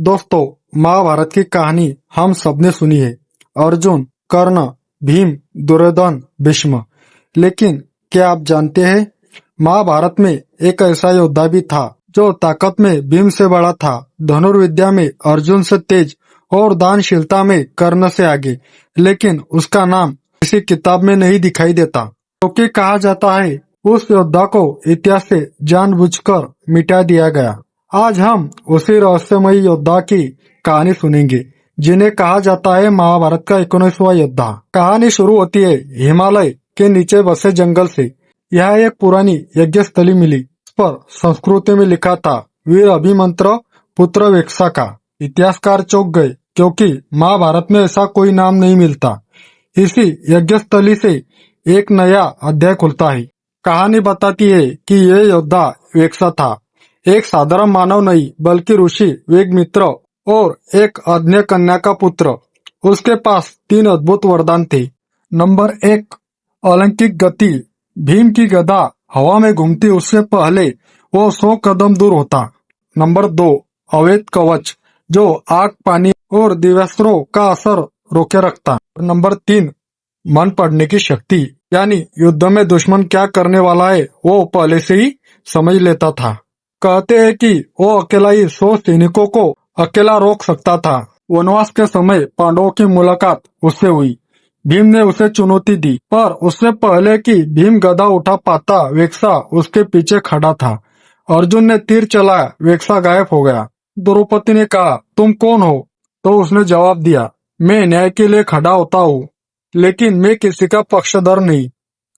दोस्तों, महाभारत की कहानी हम सबने सुनी है। अर्जुन, कर्ण, भीम, दुर्योधन, भीष्म। लेकिन क्या आप जानते हैं, महाभारत में एक ऐसा योद्धा भी था जो ताकत में भीम से बड़ा था, धनुर्विद्या में अर्जुन से तेज और दानशीलता में कर्ण से आगे। लेकिन उसका नाम किसी किताब में नहीं दिखाई देता, क्योंकि कहा जाता है उस योद्धा को इतिहास से जानबूझकर मिटा दिया गया। आज हम उसी रहस्यमयी योद्धा की कहानी सुनेंगे, जिन्हें कहा जाता है महाभारत का 19वां योद्धा। कहानी शुरू होती है हिमालय के नीचे बसे जंगल से। यह एक पुरानी यज्ञ स्थली मिली। इस पर संस्कृत में लिखा था, वीर अभिमंत्र पुत्र वेक्षा का। इतिहासकार चौंक गए, क्योंकि महाभारत में ऐसा कोई नाम नहीं मिलता। इसी यज्ञ स्थली से एक नया अध्याय खुलता है। कहानी बताती है कि यह योद्धा वेक्षा था, एक साधारण मानव नहीं बल्कि ऋषि वेगमित्र और एक अज्ञ कन्या का पुत्र। उसके पास 3 अद्भुत वरदान थे। नंबर 1, अलौकिक गति। भीम की गदा हवा में घूमती उससे पहले वो 100 कदम दूर होता। नंबर 2, अवैध कवच, जो आग, पानी और दिव्यास्त्रों का असर रोके रखता। नंबर 3, मन पढ़ने की शक्ति, यानी युद्ध में दुश्मन क्या करने वाला है वो पहले से ही समझ लेता था। कहते हैं कि वो अकेला ही 100 सैनिकों को अकेला रोक सकता था। वनवास के समय पांडवों की मुलाकात उससे हुई। भीम ने उसे चुनौती दी, पर उससे पहले कि भीम गदा उठा पाता, वेक्षा उसके पीछे खड़ा था। अर्जुन ने तीर चलाया, वेक्षा गायब हो गया। द्रौपदी ने कहा, तुम कौन हो? तो उसने जवाब दिया, मैं न्याय के लिए खड़ा होता हूँ, लेकिन मैं किसी का पक्षधर नहीं।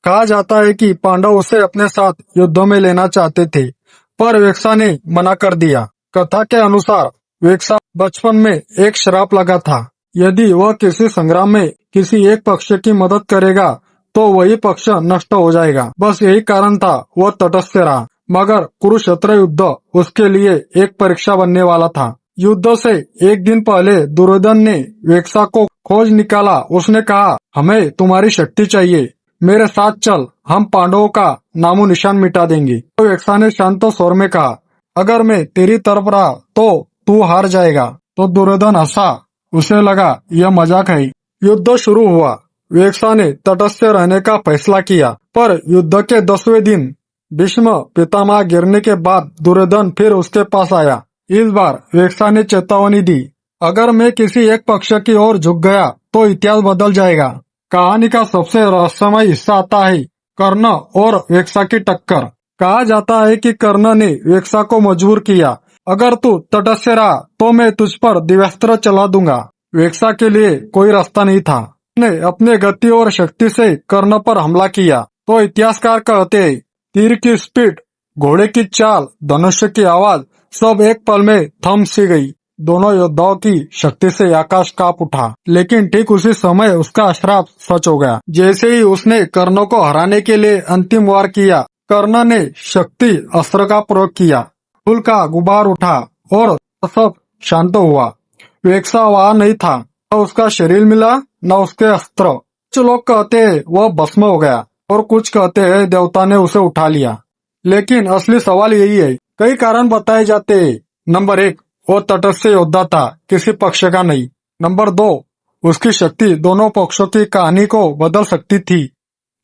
कहा जाता है कि पांडव उसे अपने साथ युद्ध में लेना चाहते थे, पर वेक्षा ने मना कर दिया। कथा के अनुसार वेक्षा बचपन में एक श्राप लगा था, यदि वह किसी संग्राम में किसी एक पक्ष की मदद करेगा तो वही पक्ष नष्ट हो जाएगा। बस यही कारण था वह तटस्थ रहा। मगर कुरुक्षेत्र युद्ध उसके लिए एक परीक्षा बनने वाला था। युद्ध से एक दिन पहले दुर्योधन ने वेक्षा को खोज निकाला। उसने कहा, हमें तुम्हारी शक्ति चाहिए, मेरे साथ चल, हम पांडवों का नामो निशान मिटा देंगे। तो वेक्षा ने शांत स्वर में कहा, अगर मैं तेरी तरफ रहा तो तू हार जाएगा। तो दुर्योधन हंसा, उसे लगा यह मजाक है। युद्ध शुरू हुआ। वेक्षा ने तटस्थ रहने का फैसला किया, पर युद्ध के 10वें दिन भीष्म पितामह गिरने के बाद दुर्योधन फिर उसके पास आया। इस बार वेक्षा ने चेतावनी दी, अगर मैं किसी एक पक्ष की ओर झुक गया तो इतिहास बदल जाएगा। कहानी का सबसे रहस्यमय हिस्सा आता है कर्ण और वेक्षा की टक्कर। कहा जाता है कि कर्ण ने वेक्षा को मजबूर किया, अगर तू तटस्थ रहा तो मैं तुझ पर दिव्यास्त्र चला दूंगा। वेक्षा के लिए कोई रास्ता नहीं था। उसने अपने गति और शक्ति से कर्ण पर हमला किया। तो इतिहासकार कहते हैं, तीर की स्पीड, घोड़े की चाल, धनुष की आवाज, सब एक पल में थम सी गई। दोनों योद्धाओं की शक्ति से आकाश कांप उठा। लेकिन ठीक उसी समय उसका श्राप सच हो गया। जैसे ही उसने कर्ण को हराने के लिए अंतिम वार किया, कर्ण ने शक्ति अस्त्र का प्रयोग किया। फूल का गुबार उठा और सब शांत हुआ। वेक्षा वहां नहीं था, न उसका शरीर मिला न उसके अस्त्र। कुछ लोग कहते हैं वह भस्म हो गया और कुछ कहते हैं देवता ने उसे उठा लिया। लेकिन असली सवाल यही है। कई कारण बताए जाते हैं। नंबर 1, वो तटस्थ योद्धा था, किसी पक्ष का नहीं। नंबर 2, उसकी शक्ति दोनों पक्षों की कहानी को बदल सकती थी।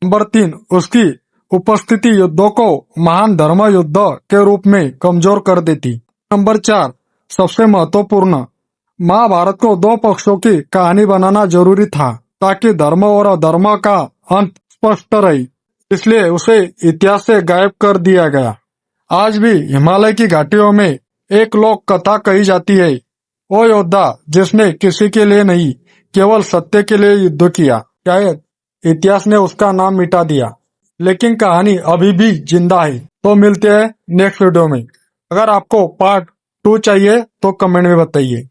नंबर 3, उसकी उपस्थिति युद्धों को महान धर्म युद्ध के रूप में कमजोर कर देती। नंबर 4, सबसे महत्वपूर्ण, महाभारत को 2 पक्षों की कहानी बनाना जरूरी था, ताकि धर्म और अधर्म का अंत स्पष्ट रहे। इसलिए उसे इतिहास से गायब कर दिया गया। आज भी हिमालय की घाटियों में एक लोक कथा कही जाती है, वो योद्धा जिसने किसी के लिए नहीं, केवल सत्य के लिए युद्ध किया। शायद इतिहास ने उसका नाम मिटा दिया, लेकिन कहानी अभी भी जिंदा है। तो मिलते हैं नेक्स्ट वीडियो में। अगर आपको पार्ट 2 चाहिए तो कमेंट में बताइए।